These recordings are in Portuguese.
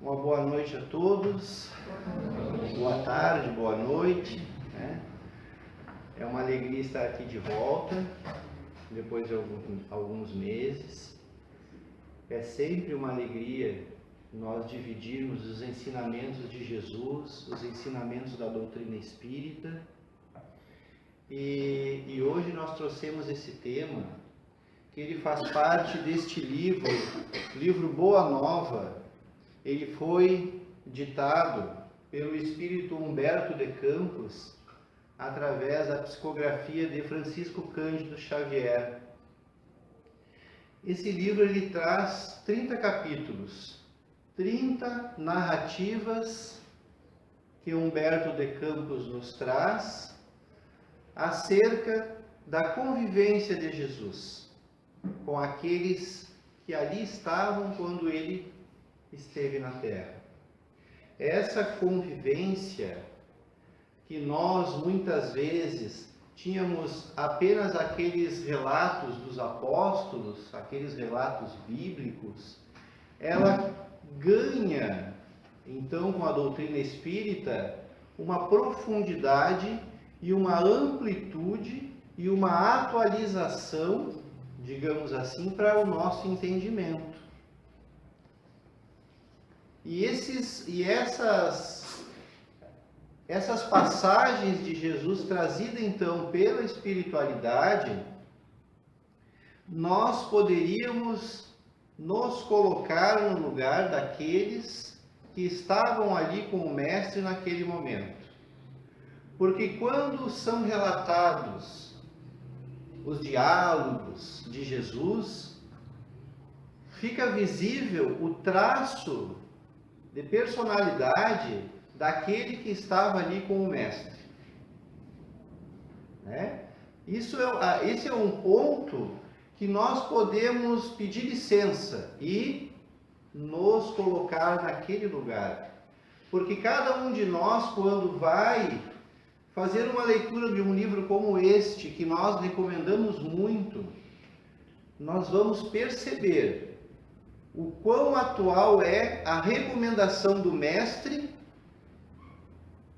Uma boa noite a todos, boa tarde, boa noite, né? É uma alegria estar aqui de volta, depois de alguns meses. É sempre uma alegria nós dividirmos os ensinamentos de Jesus, os ensinamentos da doutrina espírita. E hoje nós trouxemos esse tema, que ele faz parte deste livro Boa Nova. Ele foi ditado pelo espírito Humberto de Campos, através da psicografia de Francisco Cândido Xavier. Esse livro ele traz 30 capítulos, 30 narrativas que Humberto de Campos nos traz acerca da convivência de Jesus com aqueles que ali estavam quando ele esteve na Terra. Essa convivência que nós muitas vezes tínhamos apenas aqueles relatos dos apóstolos, aqueles relatos bíblicos, ela ganha, então, com a doutrina espírita, uma profundidade e uma amplitude e uma atualização, digamos assim, para o nosso entendimento. E essas passagens de Jesus trazidas então pela espiritualidade, nós poderíamos nos colocar no lugar daqueles que estavam ali com o Mestre naquele momento. Porque quando são relatados os diálogos de Jesus, fica visível o traço de personalidade daquele que estava ali com o Mestre, né? Esse é um ponto que nós podemos pedir licença e nos colocar naquele lugar, porque cada um de nós, quando vai fazer uma leitura de um livro como este, que nós recomendamos muito, nós vamos perceber o quão atual é a recomendação do Mestre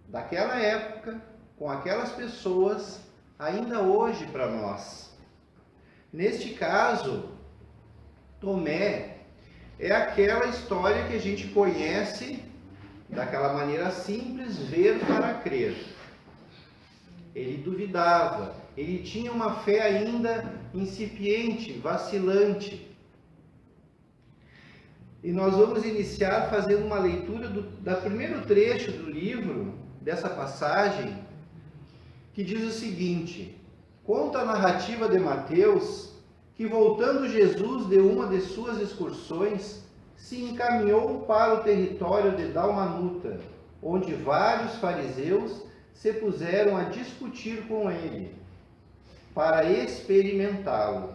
daquela época, com aquelas pessoas, ainda hoje para nós. Neste caso, Tomé é aquela história que a gente conhece daquela maneira simples, ver para crer. Ele duvidava, ele tinha uma fé ainda incipiente, vacilante. E nós vamos iniciar fazendo uma leitura do primeiro trecho do livro, dessa passagem, que diz o seguinte: conta a narrativa de Mateus que, voltando Jesus de uma de suas excursões, se encaminhou para o território de Dalmanuta, onde vários fariseus se puseram a discutir com ele, para experimentá-lo,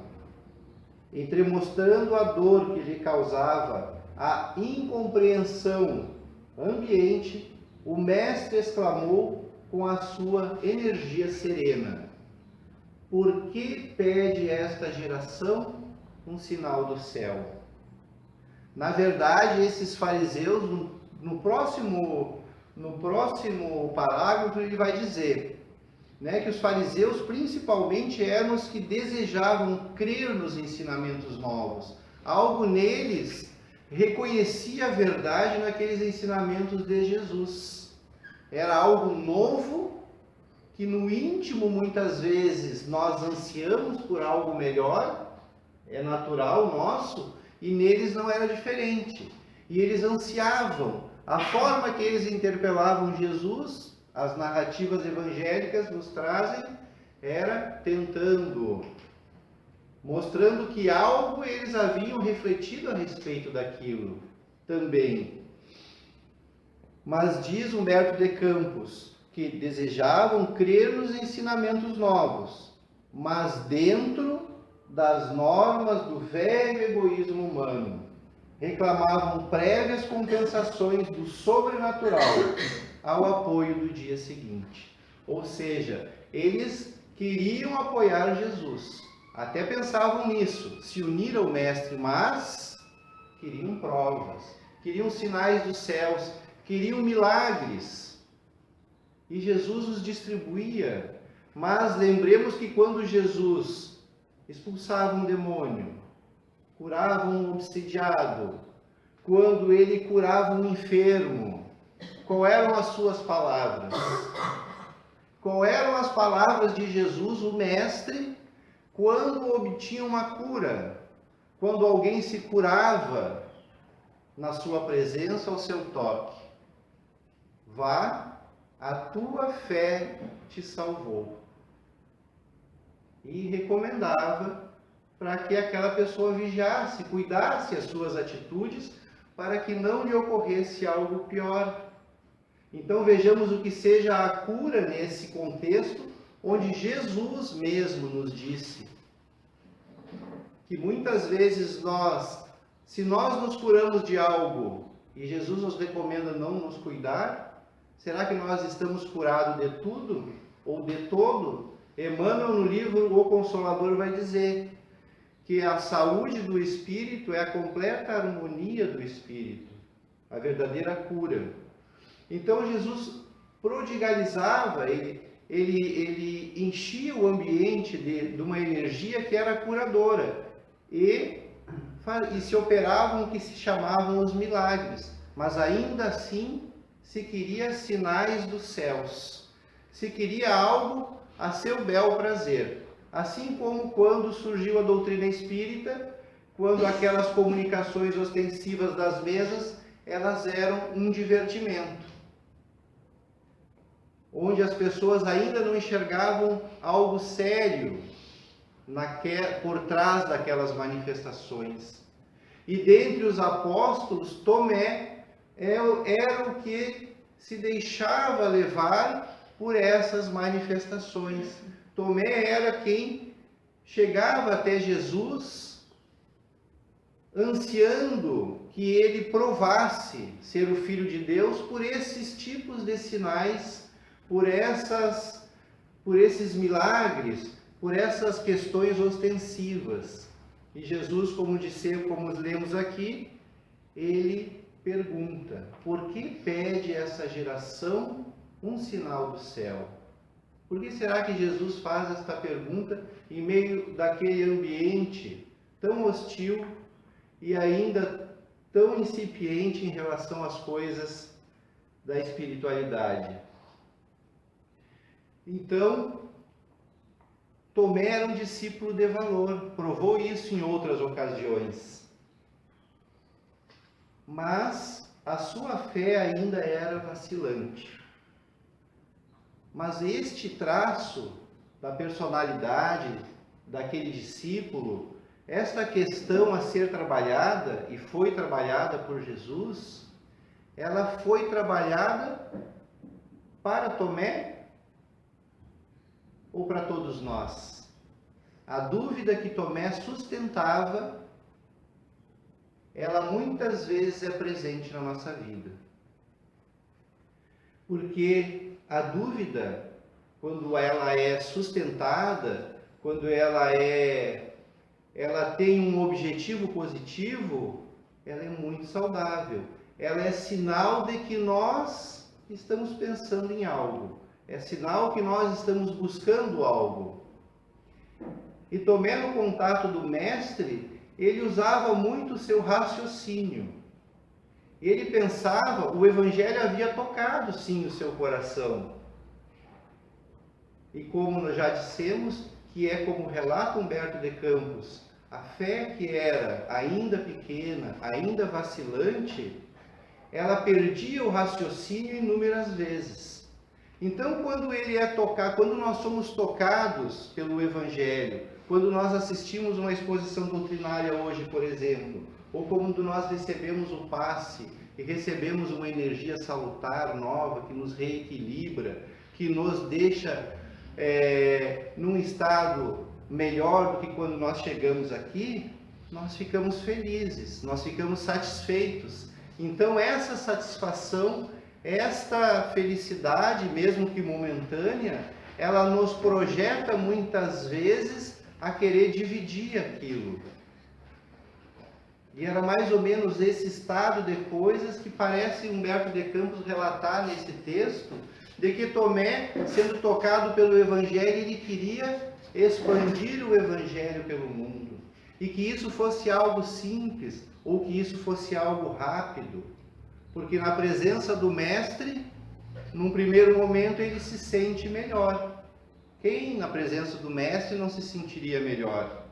entremostrando a dor que lhe causava a incompreensão ambiente. O Mestre exclamou com a sua energia serena: por que pede esta geração um sinal do céu? Na verdade, esses fariseus, no próximo parágrafo, ele vai dizer, né, que os fariseus principalmente eram os que desejavam crer nos ensinamentos novos. Algo neles reconhecia a verdade naqueles ensinamentos de Jesus. Era algo novo, que no íntimo muitas vezes nós ansiamos por algo melhor, é natural nosso, e neles não era diferente. E eles ansiavam, a forma que eles interpelavam Jesus, as narrativas evangélicas nos trazem, era mostrando que algo eles haviam refletido a respeito daquilo também. Mas diz Humberto de Campos que desejavam crer nos ensinamentos novos, mas dentro das normas do velho egoísmo humano. Reclamavam prévias compensações do sobrenatural ao apoio do dia seguinte. Ou seja, eles queriam apoiar Jesus. Até pensavam nisso, se unir ao Mestre, mas queriam provas, queriam sinais dos céus, queriam milagres. E Jesus os distribuía. Mas lembremos que quando Jesus expulsava um demônio, curava um obsidiado, quando ele curava um enfermo, qual eram as suas palavras? Qual eram as palavras de Jesus, o Mestre, quando obtinha uma cura? Quando alguém se curava na sua presença, ao seu toque. Vá, a tua fé te salvou. E recomendava para que aquela pessoa vigiasse, cuidasse as suas atitudes, para que não lhe ocorresse algo pior. Então vejamos o que seja a cura nesse contexto, onde Jesus mesmo nos disse que muitas vezes se nós nos curamos de algo e Jesus nos recomenda não nos cuidar, será que nós estamos curados de tudo ou de todo? Emmanuel, no livro O Consolador, vai dizer que a saúde do espírito é a completa harmonia do espírito, a verdadeira cura. Então Jesus prodigalizava, ele enchia o ambiente de uma energia que era curadora e se operavam o que se chamavam os milagres, mas ainda assim se queria sinais dos céus, se queria algo a seu bel prazer. Assim como quando surgiu a doutrina espírita, quando aquelas comunicações ostensivas das mesas, elas eram um divertimento, onde as pessoas ainda não enxergavam algo sério por trás daquelas manifestações. E dentre os apóstolos, Tomé era o que se deixava levar por essas manifestações. Tomé era quem chegava até Jesus ansiando que ele provasse ser o Filho de Deus por esses tipos de sinais, por esses milagres, por essas questões ostensivas. E Jesus, como lemos aqui, ele pergunta: por que pede essa geração um sinal do céu? Por que será que Jesus faz esta pergunta em meio daquele ambiente tão hostil e ainda tão incipiente em relação às coisas da espiritualidade? Então, Tomé era um discípulo de valor, provou isso em outras ocasiões. Mas a sua fé ainda era vacilante. Mas este traço da personalidade daquele discípulo, esta questão a ser trabalhada, e foi trabalhada por Jesus, ela foi trabalhada para Tomé ou para todos nós? A dúvida que Tomé sustentava, ela muitas vezes é presente na nossa vida. Porque a dúvida, quando ela é sustentada, quando ela tem um objetivo positivo, ela é muito saudável. Ela é sinal de que nós estamos pensando em algo. É sinal que nós estamos buscando algo. E Tomé, no contato do Mestre, ele usava muito o seu raciocínio. Ele pensava, o Evangelho havia tocado sim o seu coração. E como nós já dissemos, que é como relata Humberto de Campos, a fé que era ainda pequena, ainda vacilante, ela perdia o raciocínio inúmeras vezes. Então, quando nós somos tocados pelo Evangelho, quando nós assistimos uma exposição doutrinária hoje, por exemplo, ou quando nós recebemos o passe e recebemos uma energia salutar, nova, que nos reequilibra, que nos deixa num estado melhor do que quando nós chegamos aqui, nós ficamos felizes, nós ficamos satisfeitos. Então essa satisfação, esta felicidade, mesmo que momentânea, ela nos projeta muitas vezes a querer dividir aquilo. E era mais ou menos esse estado de coisas que parece Humberto de Campos relatar nesse texto, de que Tomé, sendo tocado pelo Evangelho, ele queria expandir o Evangelho pelo mundo. E que isso fosse algo simples, ou que isso fosse algo rápido. Porque na presença do Mestre, num primeiro momento, ele se sente melhor. Quem na presença do Mestre não se sentiria melhor?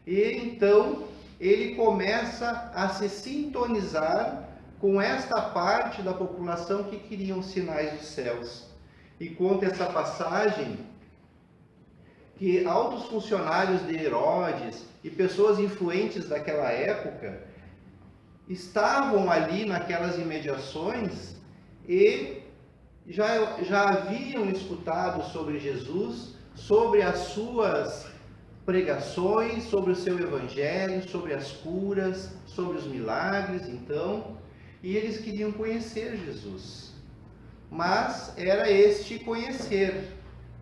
E então ele começa a se sintonizar com esta parte da população que queriam sinais dos céus. E conta essa passagem que altos funcionários de Herodes e pessoas influentes daquela época estavam ali naquelas imediações e já haviam escutado sobre Jesus, sobre as suas pregações, sobre o seu evangelho, sobre as curas, sobre os milagres, então, e eles queriam conhecer Jesus. Mas era este conhecer,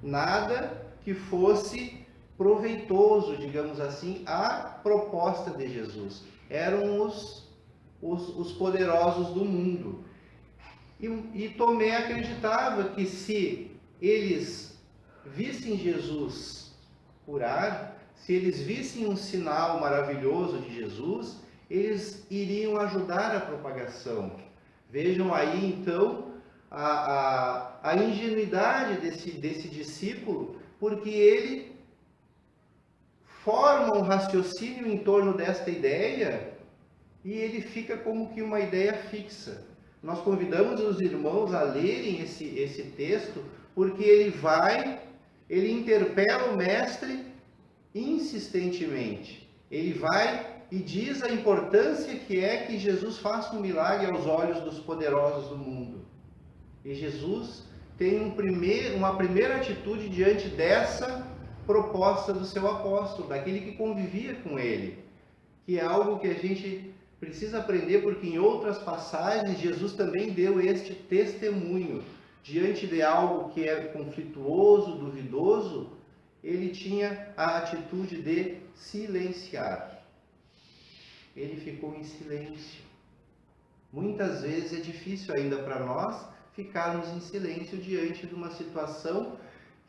nada que fosse proveitoso, digamos assim, à proposta de Jesus. Eram os poderosos do mundo. E Tomé acreditava que se eles vissem Jesus curar, se eles vissem um sinal maravilhoso de Jesus, eles iriam ajudar a propagação. Vejam aí então a ingenuidade desse discípulo, porque ele forma um raciocínio em torno desta ideia e ele fica como que uma ideia fixa. Nós convidamos os irmãos a lerem esse texto, porque ele interpela o Mestre insistentemente. Ele vai e diz a importância que é que Jesus faça um milagre aos olhos dos poderosos do mundo. E Jesus tem uma primeira atitude diante dessa proposta do seu apóstolo, daquele que convivia com ele, que é algo que a gente precisa aprender, porque em outras passagens Jesus também deu este testemunho. Diante de algo que é conflituoso, duvidoso, ele tinha a atitude de silenciar. Ele ficou em silêncio. Muitas vezes é difícil ainda para nós ficarmos em silêncio diante de uma situação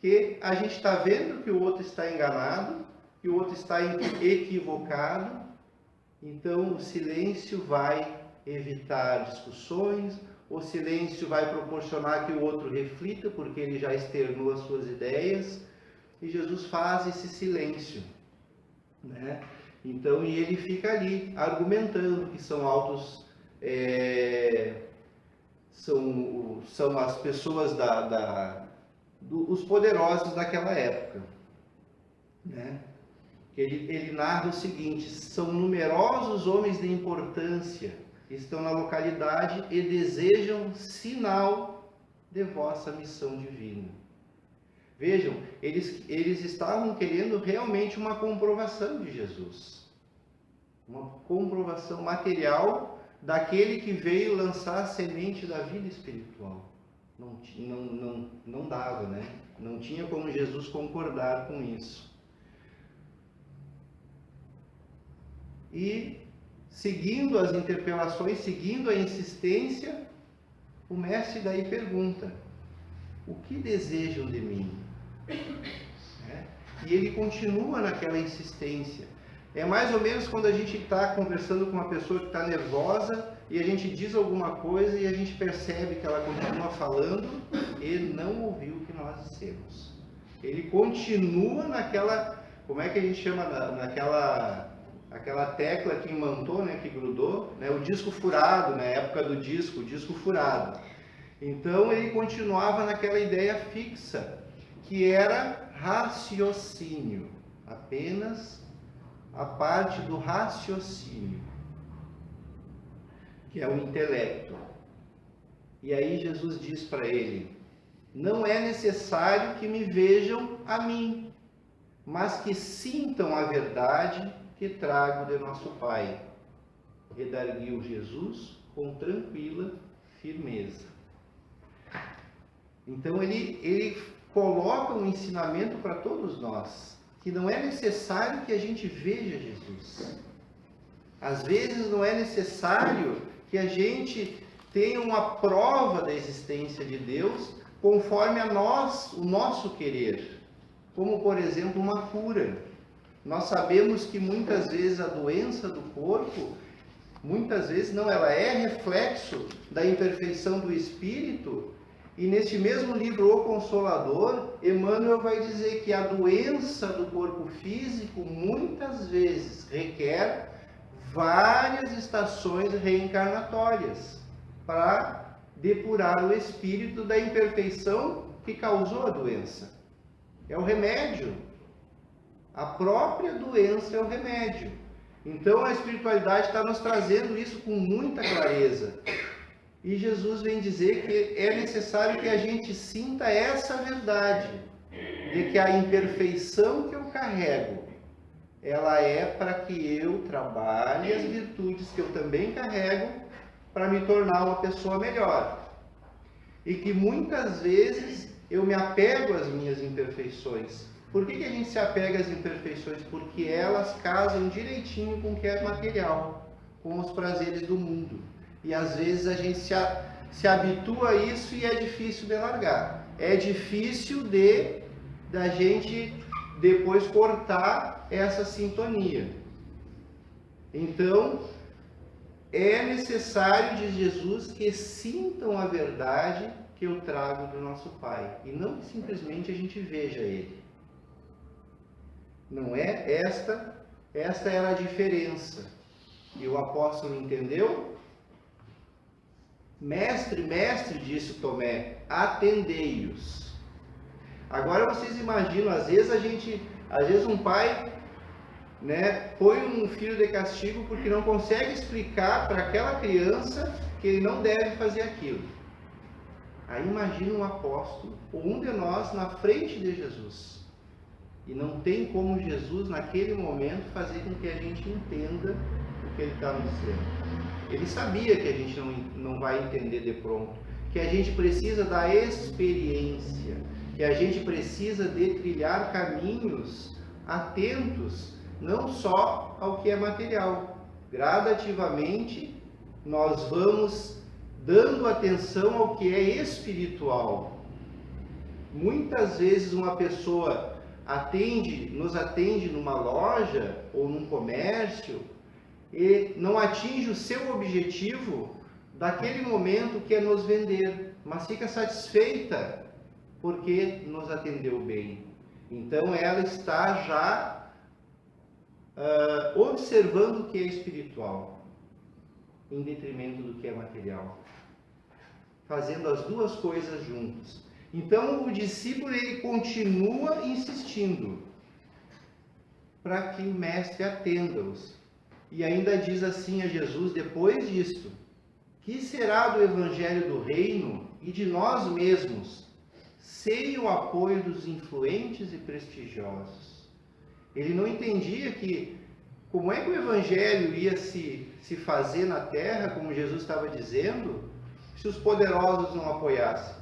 que a gente está vendo que o outro está enganado, que o outro está equivocado. Então o silêncio vai evitar discussões, o silêncio vai proporcionar que o outro reflita, porque ele já externou as suas ideias, e Jesus faz esse silêncio, né? Então, e ele fica ali argumentando que são são as pessoas os poderosos daquela época, né? Ele narra o seguinte: são numerosos homens de importância, estão na localidade e desejam sinal de vossa missão divina. Vejam, eles estavam querendo realmente uma comprovação de Jesus, uma comprovação material daquele que veio lançar a semente da vida espiritual. Não dava, né? Não tinha como Jesus concordar com isso. E seguindo as interpelações, seguindo a insistência, o mestre daí pergunta: o que desejam de mim? E ele continua naquela insistência. É mais ou menos quando a gente está conversando com uma pessoa que está nervosa e a gente diz alguma coisa e a gente percebe que ela continua falando e não ouviu o que nós dissemos. Ele continua naquela, como é que a gente chama, aquela tecla que imantou, né, que grudou, né, o disco furado, na época do disco, o disco furado. Então ele continuava naquela ideia fixa, que era raciocínio, apenas a parte do raciocínio, que é o intelecto. E aí Jesus diz para ele: não é necessário que me vejam a mim, mas que sintam a verdade que trago de nosso Pai. Redarguiu Jesus com tranquila firmeza. Então ele coloca um ensinamento para todos nós, que não é necessário que a gente veja Jesus, Às vezes não é necessário que a gente tenha uma prova da existência de Deus conforme o nosso querer. Como, por exemplo, uma cura. Nós sabemos que muitas vezes a doença do corpo, muitas vezes não, ela é reflexo da imperfeição do espírito. E neste mesmo livro, O Consolador, Emmanuel vai dizer que a doença do corpo físico muitas vezes requer várias estações reencarnatórias para depurar o espírito da imperfeição que causou a doença. É o remédio. A própria doença é o remédio. Então a espiritualidade está nos trazendo isso com muita clareza. E Jesus vem dizer que é necessário que a gente sinta essa verdade, de que a imperfeição que eu carrego, ela é para que eu trabalhe as virtudes que eu também carrego para me tornar uma pessoa melhor. E que muitas vezes eu me apego às minhas imperfeições. Por que a gente se apega às imperfeições? Porque elas casam direitinho com o que é material, com os prazeres do mundo. E às vezes a gente se habitua a isso e é difícil de largar. É difícil da gente depois cortar essa sintonia. Então, é necessário, diz Jesus, que sintam a verdade que eu trago do nosso Pai. E não que simplesmente a gente veja Ele. Não é esta era a diferença. E o apóstolo entendeu? Mestre, disse Tomé, atendei-os. Agora vocês imaginam, às vezes um pai, põe um filho de castigo porque não consegue explicar para aquela criança que ele não deve fazer aquilo. Aí imagina um apóstolo, ou um de nós, na frente de Jesus. E não tem como Jesus, naquele momento, fazer com que a gente entenda o que ele está nos dizendo. Ele sabia que a gente não vai entender de pronto, que a gente precisa da experiência, que a gente precisa de trilhar caminhos atentos, não só ao que é material. Gradativamente, nós vamos dando atenção ao que é espiritual. Muitas vezes uma pessoa nos atende numa loja ou num comércio e não atinge o seu objetivo daquele momento, que é nos vender, mas fica satisfeita porque nos atendeu bem. Então ela está já observando o que é espiritual, em detrimento do que é material, fazendo as duas coisas juntas. Então o discípulo, ele continua insistindo para que o mestre atenda-os. E ainda diz assim a Jesus, depois disto: que será do evangelho do reino e de nós mesmos, sem o apoio dos influentes e prestigiosos? Ele não entendia como é que o evangelho ia se fazer na terra, como Jesus estava dizendo, se os poderosos não apoiassem.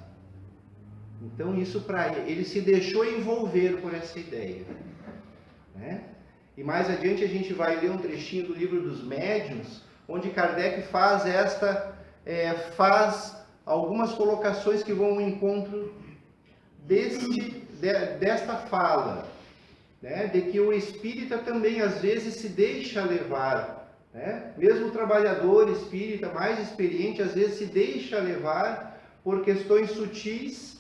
Então isso para ele se deixou envolver por essa ideia, E mais adiante a gente vai ler um trechinho do livro dos Médiuns, onde Kardec faz algumas colocações que vão ao encontro desta fala, de que o espírita também às vezes se deixa levar, mesmo o trabalhador espírita mais experiente às vezes se deixa levar por questões sutis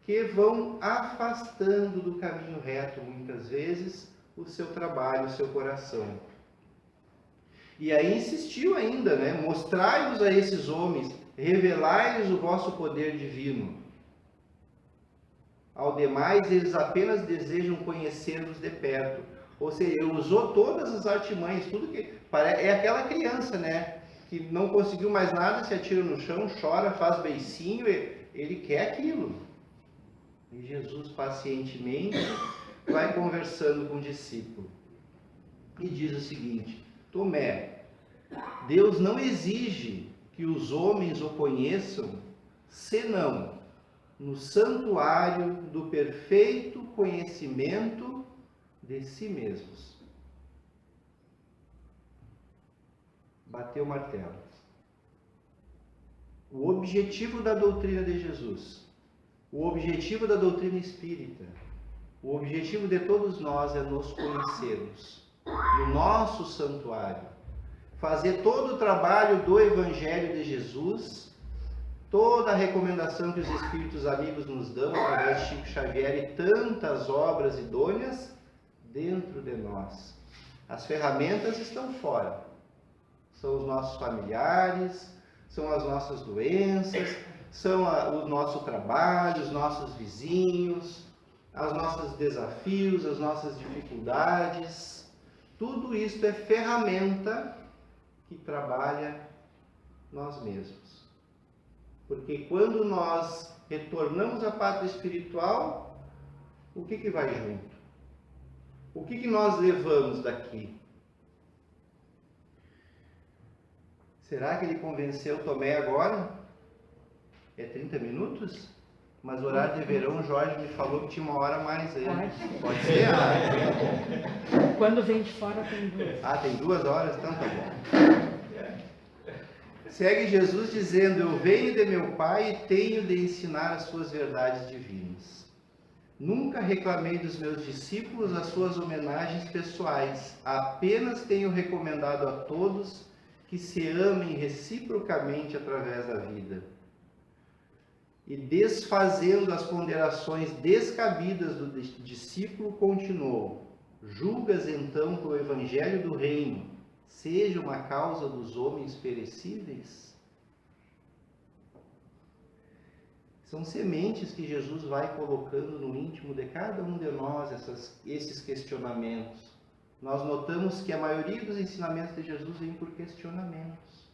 que vão afastando do caminho reto, muitas vezes, o seu trabalho, o seu coração. E aí insistiu ainda, mostrai-vos a esses homens, revelai-lhes o vosso poder divino. Ao demais, eles apenas desejam conhecer-vos de perto. Ou seja, ele usou todas as artimanhas, tudo que... É aquela criança, que não conseguiu mais nada, se atira no chão, chora, faz beicinho, ele quer aquilo. E Jesus, pacientemente, vai conversando com o discípulo. E diz o seguinte: Tomé, Deus não exige que os homens o conheçam, senão no santuário do perfeito conhecimento de si mesmos. bater o martelo. O objetivo da doutrina de Jesus, o objetivo da doutrina espírita, o objetivo de todos nós é nos conhecermos no nosso santuário, fazer todo o trabalho do Evangelho de Jesus, toda a recomendação que os Espíritos amigos nos dão através de Chico Xavier e tantas obras idôneas dentro de nós. As ferramentas estão fora, são os nossos familiares, são as nossas doenças, são o nosso trabalho, os nossos vizinhos, os nossos desafios, as nossas dificuldades. Tudo isso é ferramenta que trabalha nós mesmos. Porque quando nós retornamos à pátria espiritual, o que vai junto? O que nós levamos daqui? Será que ele convenceu Tomé agora? É 30 minutos? Mas o horário de verão, o Jorge me falou que tinha uma hora a mais aí. Pode ser? Quando vem de fora tem 2. Tem 2 horas? Então tá bom. Segue Jesus dizendo: eu venho de meu Pai e tenho de ensinar as suas verdades divinas. Nunca reclamei dos meus discípulos as suas homenagens pessoais. Apenas tenho recomendado a todos que se amem reciprocamente através da vida. E desfazendo as ponderações descabidas do discípulo, continuou: julgas então que o Evangelho do Reino seja uma causa dos homens perecíveis? São sementes que Jesus vai colocando no íntimo de cada um de nós, esses questionamentos. Nós notamos que a maioria dos ensinamentos de Jesus vem por questionamentos.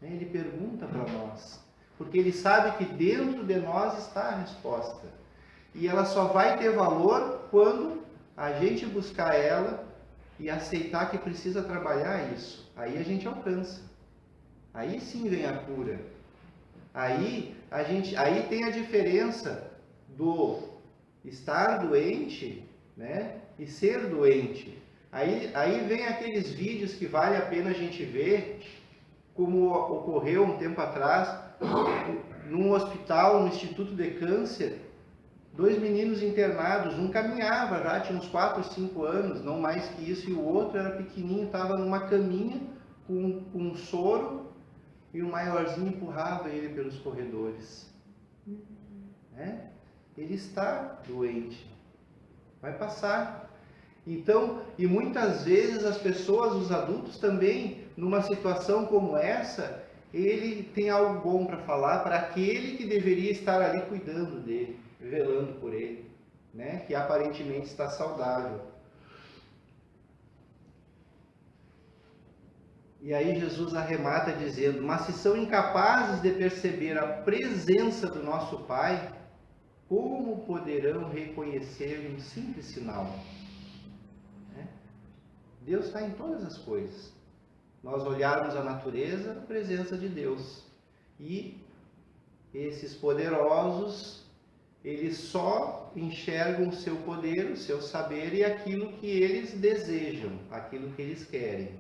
Ele pergunta para nós, porque ele sabe que dentro de nós está a resposta. E ela só vai ter valor quando a gente buscar ela e aceitar que precisa trabalhar isso. Aí a gente alcança. Aí sim vem a cura. Aí tem a diferença do estar doente, né, e ser doente. Aí vem aqueles vídeos que vale a pena a gente ver, como ocorreu um tempo atrás, num hospital, no Instituto de Câncer, 2 meninos internados, um caminhava já, tinha uns 4 ou 5 anos, não mais que isso, e o outro era pequenininho, estava numa caminha com um soro, e o maiorzinho empurrava ele pelos corredores. Ele está doente, vai passar. Então, e muitas vezes as pessoas, os adultos também, numa situação como essa, ele tem algo bom para falar para aquele que deveria estar ali cuidando dele, velando por ele, né? Que aparentemente está saudável. E aí Jesus arremata dizendo: mas se são incapazes de perceber a presença do nosso Pai, como poderão reconhecer um simples sinal? Deus está em todas as coisas. Nós olharmos a natureza, a presença de Deus. E esses poderosos, eles só enxergam o seu poder, o seu saber e aquilo que eles desejam, aquilo que eles querem.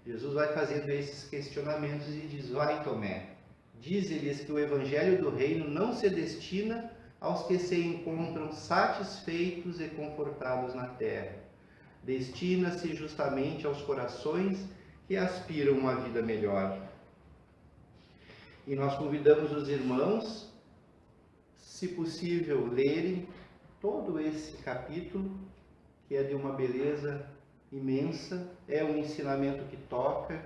Jesus vai fazendo esses questionamentos e diz: vai, Tomé, dize-lhes que o Evangelho do Reino não se destina aos que se encontram satisfeitos e confortados na terra. Destina-se justamente aos corações que aspiram a uma vida melhor. E nós convidamos os irmãos, se possível, lerem todo esse capítulo, que é de uma beleza imensa, é um ensinamento que toca.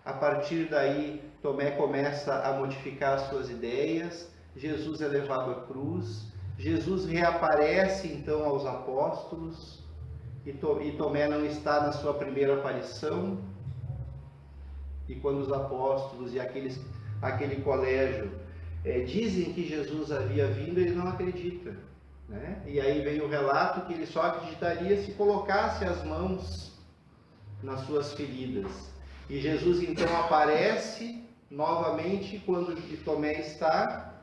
A partir daí, Tomé começa a modificar as suas ideias, Jesus é levado à cruz, Jesus reaparece então aos apóstolos, e Tomé não está na sua primeira aparição, e quando os apóstolos e aquele colégio dizem que Jesus havia vindo, ele não acredita, né? E aí vem o relato que ele só acreditaria se colocasse as mãos nas suas feridas. E Jesus então aparece novamente quando Tomé está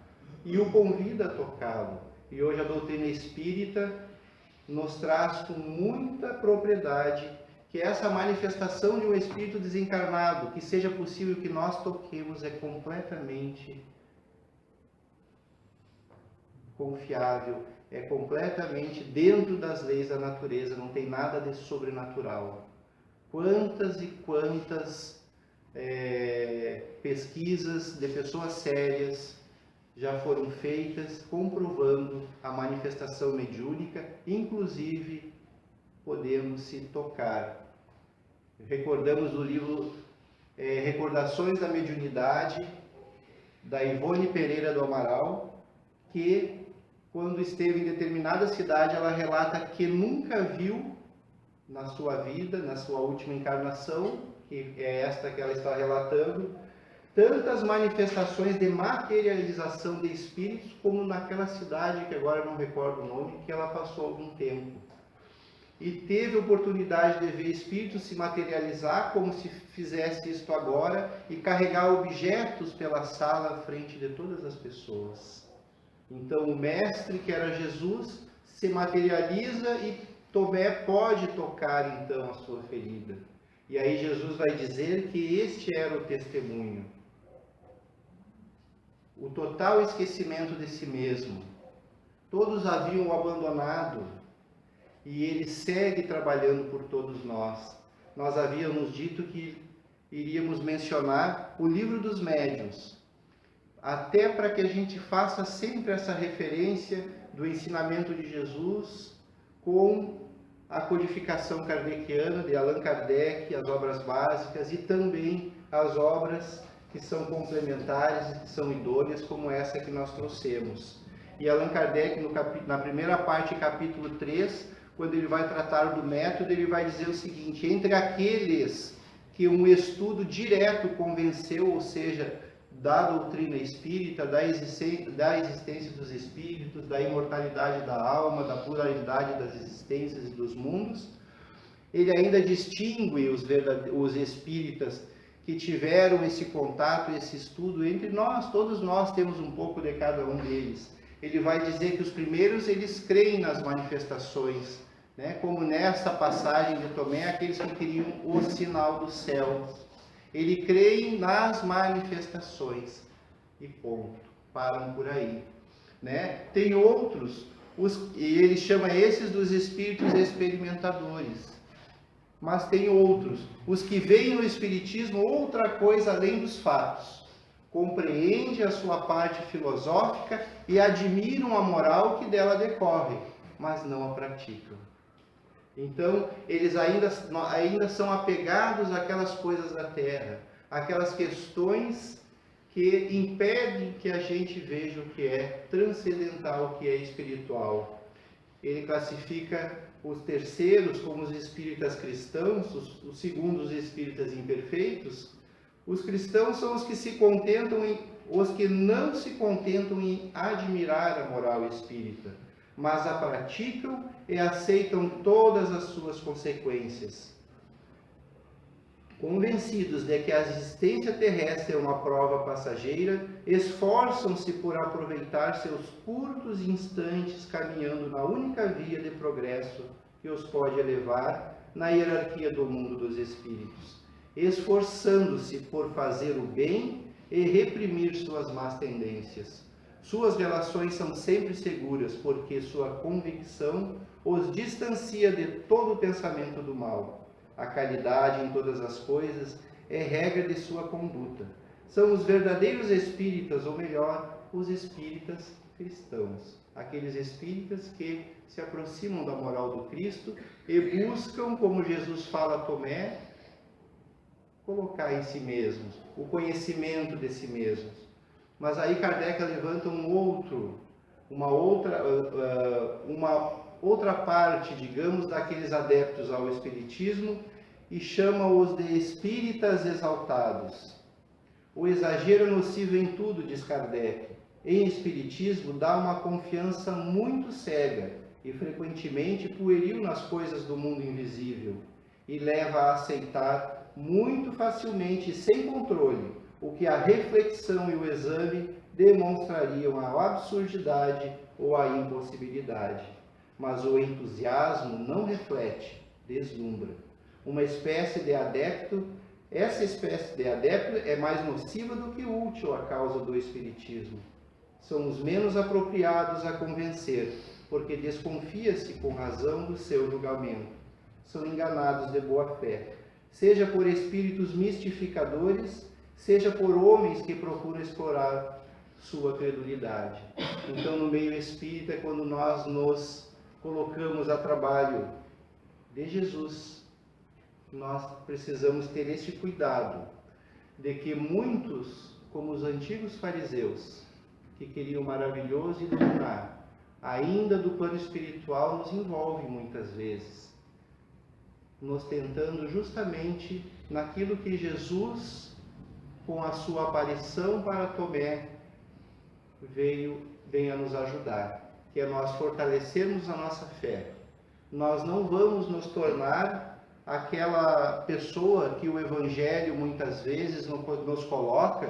e o convida a tocá-lo. E hoje a doutrina espírita nos traz com muita propriedade que essa manifestação de um espírito desencarnado, que seja possível que nós toquemos, é completamente confiável, é completamente dentro das leis da natureza, não tem nada de sobrenatural. Quantas e quantas pesquisas de pessoas sérias já foram feitas comprovando a manifestação mediúnica, inclusive podemos se tocar. Recordamos do livro Recordações da Mediunidade, da Ivone Pereira do Amaral, que quando esteve em determinada cidade, ela relata que nunca viu na sua vida, na sua última encarnação, que é esta que ela está relatando, tantas manifestações de materialização de espíritos como naquela cidade, que agora não recordo o nome, que ela passou algum tempo. E teve oportunidade de ver espíritos se materializar como se fizesse isto agora e carregar objetos pela sala à frente de todas as pessoas. Então o mestre, que era Jesus, se materializa e Tomé pode tocar então a sua ferida. E aí Jesus vai dizer que este era o testemunho. O total esquecimento de si mesmo. Todos haviam o abandonado e ele segue trabalhando por todos nós. Nós havíamos dito que iríamos mencionar o livro dos médiuns, até para que a gente faça sempre essa referência do ensinamento de Jesus com a codificação kardeciana de Allan Kardec, as obras básicas e também as obras que são complementares e que são idôneas, como essa que nós trouxemos. E Allan Kardec, na primeira parte, capítulo 3, quando ele vai tratar do método, ele vai dizer o seguinte: entre aqueles que um estudo direto convenceu, ou seja, da doutrina espírita, da existência dos espíritos, da imortalidade da alma, da pluralidade das existências e dos mundos, ele ainda distingue os espíritas que tiveram esse contato, esse estudo entre nós. Todos nós temos um pouco de cada um deles. Ele vai dizer que os primeiros, eles creem nas manifestações, né? Como nesta passagem de Tomé, aqueles que queriam o sinal do céu. Ele crê nas manifestações e ponto, param por aí, né? Tem outros, e ele chama esses dos espíritos experimentadores, mas tem outros, os que veem no espiritismo outra coisa além dos fatos, compreendem a sua parte filosófica e admiram a moral que dela decorre, mas não a praticam. Então, eles ainda são apegados àquelas coisas da terra, aquelas questões que impedem que a gente veja o que é transcendental, o que é espiritual. Ele classifica os terceiros como os espíritas cristãos, os segundos espíritas imperfeitos. Os cristãos são os que não se contentam em admirar a moral espírita, mas a praticam e aceitam todas as suas consequências. Convencidos de que a existência terrestre é uma prova passageira, esforçam-se por aproveitar seus curtos instantes caminhando na única via de progresso que os pode elevar na hierarquia do mundo dos espíritos, esforçando-se por fazer o bem e reprimir suas más tendências. Suas relações são sempre seguras, porque sua convicção os distancia de todo o pensamento do mal. A caridade em todas as coisas é regra de sua conduta. São os verdadeiros espíritas, ou melhor, os espíritas cristãos. Aqueles espíritas que se aproximam da moral do Cristo e buscam, como Jesus fala a Tomé, colocar em si mesmos, o conhecimento de si mesmos. Mas aí Kardec levanta uma outra parte, digamos, daqueles adeptos ao espiritismo e chama-os de espíritas exaltados. O exagero é nocivo em tudo, diz Kardec. Em espiritismo dá uma confiança muito cega e frequentemente pueril nas coisas do mundo invisível e leva a aceitar muito facilmente e sem controle o que a reflexão e o exame demonstrariam a absurdidade ou a impossibilidade. Mas o entusiasmo não reflete, deslumbra. uma espécie de adepto. Essa espécie de adepto é mais nociva do que útil à causa do espiritismo. São os menos apropriados a convencer, porque desconfia-se com razão do seu julgamento. São enganados de boa fé, seja por espíritos mistificadores, seja por homens que procuram explorar sua credulidade. Então, no meio espírita, quando nós nos colocamos a trabalho de Jesus, nós precisamos ter este cuidado de que muitos, como os antigos fariseus, que queriam maravilhoso iluminar, ainda do plano espiritual nos envolve muitas vezes, nos tentando justamente naquilo que Jesus, com a sua aparição para Tomé, venha nos ajudar, que é nós fortalecermos a nossa fé. Nós não vamos nos tornar aquela pessoa que o Evangelho muitas vezes nos coloca,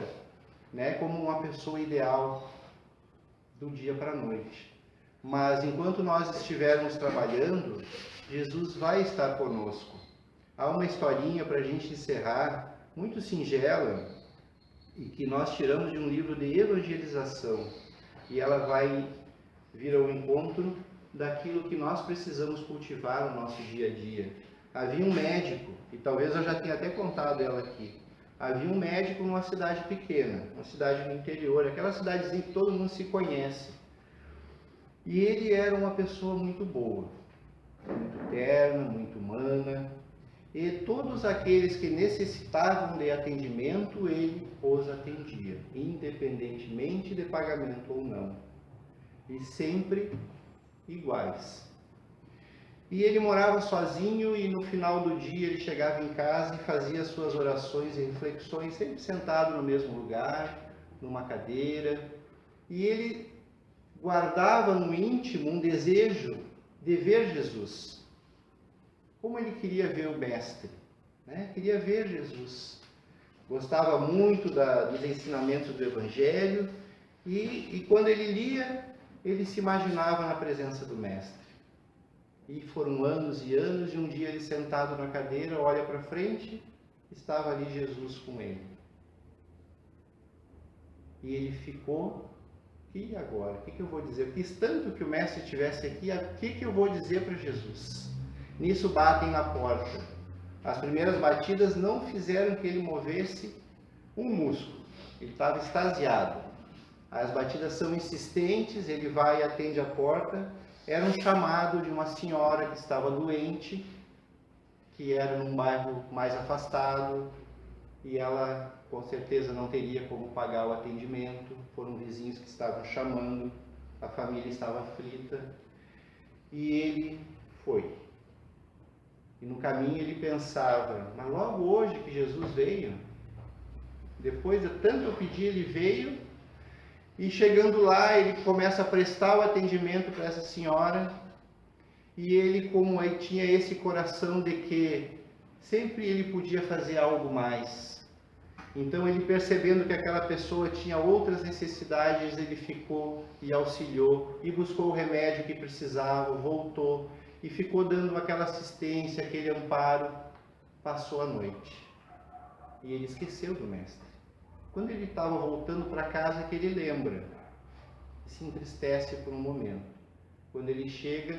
né, como uma pessoa ideal do dia para a noite. Mas enquanto nós estivermos trabalhando, Jesus vai estar conosco. Há uma historinha para a gente encerrar, muito singela, e que nós tiramos de um livro de evangelização. E ela vai vir ao encontro daquilo que nós precisamos cultivar no nosso dia a dia. Havia um médico, e talvez eu já tenha até contado ela aqui. Havia um médico numa cidade pequena, uma cidade do interior, aquela cidadezinha que todo mundo se conhece. E ele era uma pessoa muito boa, muito terna, muito humana. E todos aqueles que necessitavam de atendimento, ele os atendia, independentemente de pagamento ou não. E sempre iguais. E ele morava sozinho e no final do dia ele chegava em casa e fazia suas orações e reflexões, sempre sentado no mesmo lugar, numa cadeira. E ele guardava no íntimo um desejo de ver Jesus. Como ele queria ver o Mestre, né? Queria ver Jesus. Gostava muito dos ensinamentos do Evangelho e quando ele lia, ele se imaginava na presença do Mestre. E foram anos e anos, e um dia ele sentado na cadeira, olha para frente, estava ali Jesus com ele. E ele ficou, e agora? O que eu vou dizer? Eu quis tanto que o Mestre estivesse aqui, o que eu vou dizer para Jesus? Nisso batem na porta. As primeiras batidas não fizeram que ele movesse um músculo. Ele estava extasiado. As batidas são insistentes, ele vai e atende a porta. Era um chamado de uma senhora que estava doente, que era num bairro mais afastado, e ela com certeza não teria como pagar o atendimento. Foram vizinhos que estavam chamando, a família estava aflita, e ele foi. E no caminho ele pensava, mas logo hoje que Jesus veio, depois de tanto eu pedir, ele veio, e chegando lá ele começa a prestar o atendimento para essa senhora, e ele, como aí tinha esse coração de que sempre ele podia fazer algo mais, então ele, percebendo que aquela pessoa tinha outras necessidades, ele ficou e auxiliou, e buscou o remédio que precisava, voltou, e ficou dando aquela assistência, aquele amparo. Passou a noite. E ele esqueceu do Mestre. Quando ele estava voltando para casa, que ele lembra. E se entristece por um momento. Quando ele chega,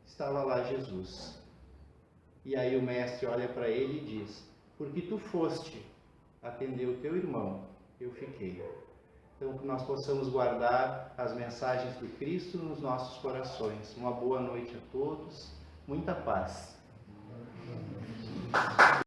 estava lá Jesus. E aí o Mestre olha para ele e diz, porque tu foste atender o teu irmão, eu fiquei. Então, que nós possamos guardar as mensagens de Cristo nos nossos corações. Uma boa noite a todos, muita paz.